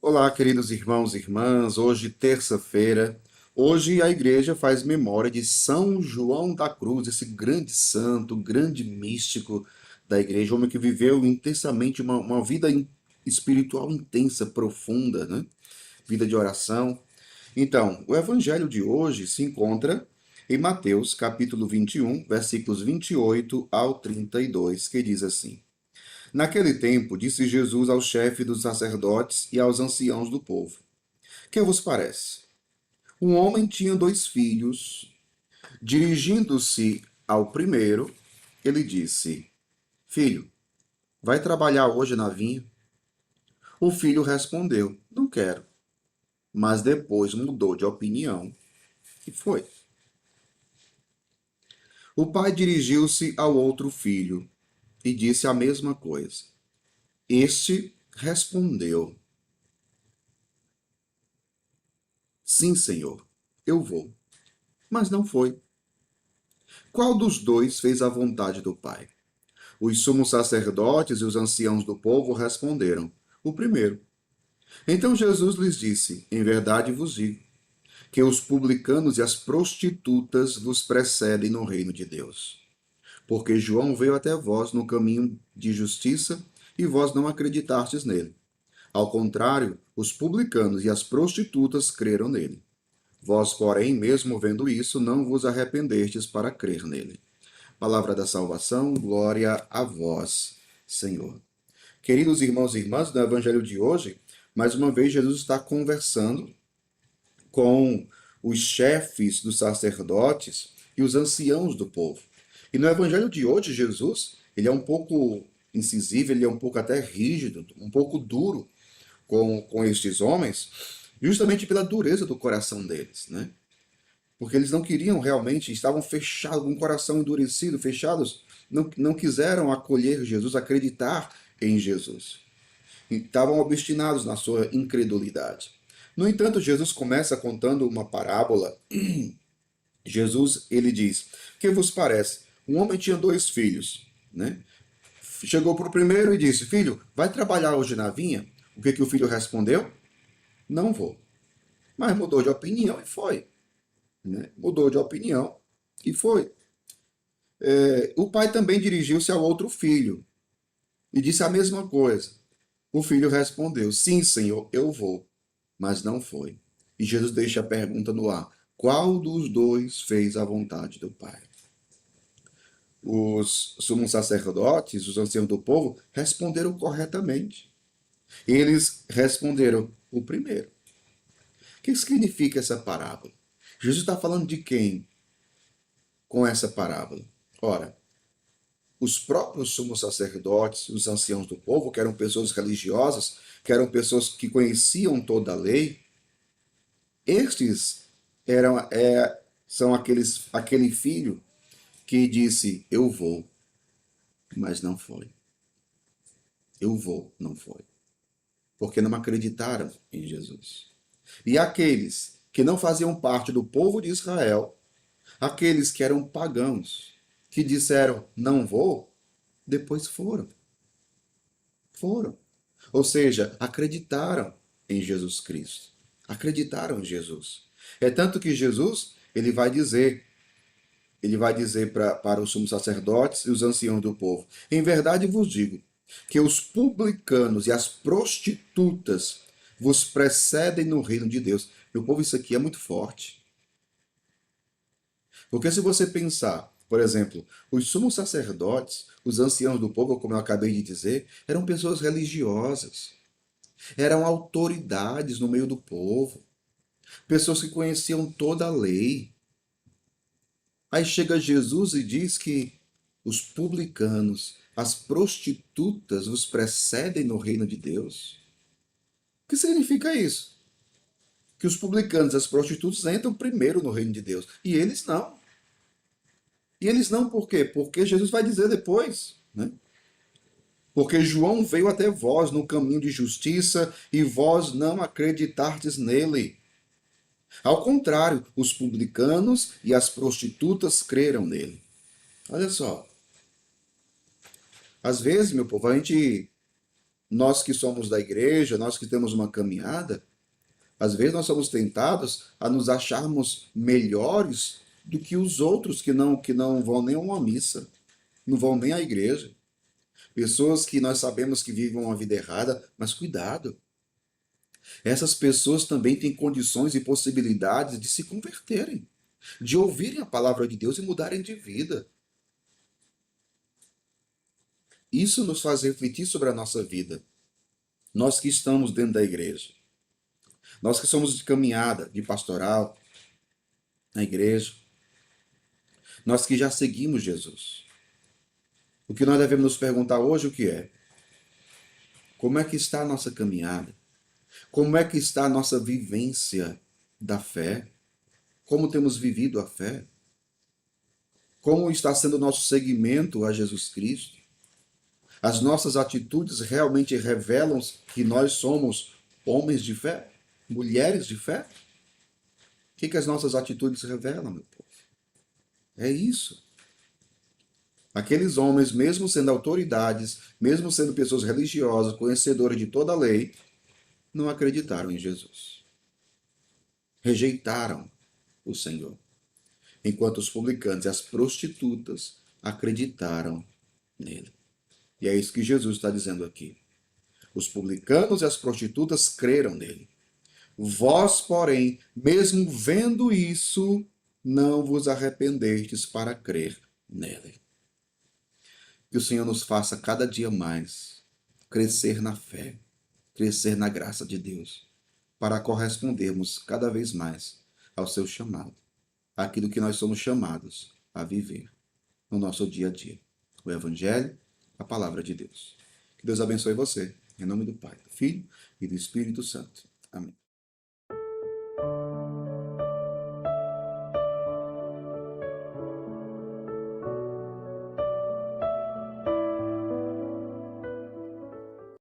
Olá, queridos irmãos e irmãs. Hoje, terça-feira, hoje a igreja faz memória de São João da Cruz, esse grande santo, grande místico da igreja, homem que viveu intensamente uma vida espiritual intensa, profunda, né? Vida de oração. Então, o evangelho de hoje se encontra em Mateus, capítulo 21, versículos 28 ao 32, que diz assim: Naquele tempo, disse Jesus ao chefe dos sacerdotes e aos anciãos do povo: Que vos parece? Um homem tinha dois filhos. Dirigindo-se ao primeiro, ele disse: Filho, vai trabalhar hoje na vinha? O filho respondeu: Não quero. Mas depois mudou de opinião e foi. O pai dirigiu-se ao outro filho e disse a mesma coisa. Este respondeu: Sim, senhor, eu vou. Mas não foi. Qual dos dois fez a vontade do pai? Os sumos sacerdotes e os anciãos do povo responderam: O primeiro. Então Jesus lhes disse: Em verdade vos digo, que os publicanos e as prostitutas vos precedem no reino de Deus. Porque João veio até vós no caminho de justiça e vós não acreditastes nele. Ao contrário, os publicanos e as prostitutas creram nele. Vós, porém, mesmo vendo isso, não vos arrependestes para crer nele. Palavra da salvação, glória a vós, Senhor. Queridos irmãos e irmãs, no evangelho de hoje, mais uma vez Jesus está conversando com os chefes dos sacerdotes e os anciãos do povo. E no evangelho de hoje, Jesus, ele é um pouco incisivo, ele é um pouco até rígido, um pouco duro com estes homens, justamente pela dureza do coração deles, né? Porque eles não queriam realmente, estavam fechados, com o coração endurecido, fechados, não quiseram acolher Jesus, acreditar em Jesus. Estavam obstinados na sua incredulidade. No entanto, Jesus começa contando uma parábola. Jesus, ele diz: Que vos parece? Um homem tinha dois filhos, né? Chegou para o primeiro e disse: Filho, vai trabalhar hoje na vinha? O que o filho respondeu? Não vou. Mas mudou de opinião e foi, né? Mudou de opinião e foi. O pai também dirigiu-se ao outro filho e disse a mesma coisa. O filho respondeu: Sim, senhor, eu vou. Mas não foi. E Jesus deixa a pergunta no ar: Qual dos dois fez a vontade do Pai? Os sumos sacerdotes, os anciãos do povo, responderam corretamente. Eles responderam: O primeiro. O que significa essa parábola? Jesus está falando de quem com essa parábola? Ora, os próprios sumos sacerdotes, os anciãos do povo, que eram pessoas religiosas, que eram pessoas que conheciam toda a lei, estes são aquele filho que disse: Eu vou, mas não foi. Eu vou, não foi. Porque não acreditaram em Jesus. E aqueles que não faziam parte do povo de Israel, aqueles que eram pagãos, que disseram: Não vou, depois foram. Foram. Ou seja, acreditaram em Jesus Cristo. Acreditaram em Jesus. É tanto que Jesus, ele vai dizer para os sumos sacerdotes e os anciãos do povo: Em verdade vos digo que os publicanos e as prostitutas vos precedem no reino de Deus. Meu povo, isso aqui é muito forte. Porque se você pensar, por exemplo, os sumos sacerdotes, os anciãos do povo, como eu acabei de dizer, eram pessoas religiosas, eram autoridades no meio do povo, pessoas que conheciam toda a lei. Aí chega Jesus e diz que os publicanos, as prostitutas vos precedem no reino de Deus. O que significa isso? Que os publicanos e as prostitutas entram primeiro no reino de Deus. E eles não. E eles não por quê? Porque Jesus vai dizer depois, né? Porque João veio até vós no caminho de justiça e vós não acreditastes nele. Ao contrário, os publicanos e as prostitutas creram nele. Olha só. Às vezes, meu povo, a gente nós que somos da igreja, nós que temos uma caminhada, às vezes nós somos tentados a nos acharmos melhores do que os outros que não vão nem a uma missa, não vão nem à igreja. Pessoas que nós sabemos que vivem uma vida errada, mas cuidado. Essas pessoas também têm condições e possibilidades de se converterem, de ouvirem a palavra de Deus e mudarem de vida. Isso nos faz refletir sobre a nossa vida. Nós que estamos dentro da igreja, nós que somos de caminhada, de pastoral, na igreja, nós que já seguimos Jesus. O que nós devemos nos perguntar hoje o que é? Como é que está a nossa caminhada? Como é que está a nossa vivência da fé? Como temos vivido a fé? Como está sendo o nosso seguimento a Jesus Cristo? As nossas atitudes realmente revelam que nós somos homens de fé? Mulheres de fé? O que as nossas atitudes revelam, meu povo? É isso. Aqueles homens, mesmo sendo autoridades, mesmo sendo pessoas religiosas, conhecedoras de toda a lei, não acreditaram em Jesus. Rejeitaram o Senhor. Enquanto os publicanos e as prostitutas acreditaram nele. E é isso que Jesus está dizendo aqui. Os publicanos e as prostitutas creram nele. Vós, porém, mesmo vendo isso, não vos arrependestes para crer nele. Que o Senhor nos faça cada dia mais crescer na fé, crescer na graça de Deus, para correspondermos cada vez mais ao seu chamado, aquilo que nós somos chamados a viver no nosso dia a dia. O Evangelho, a palavra de Deus. Que Deus abençoe você, em nome do Pai, do Filho e do Espírito Santo. Amém.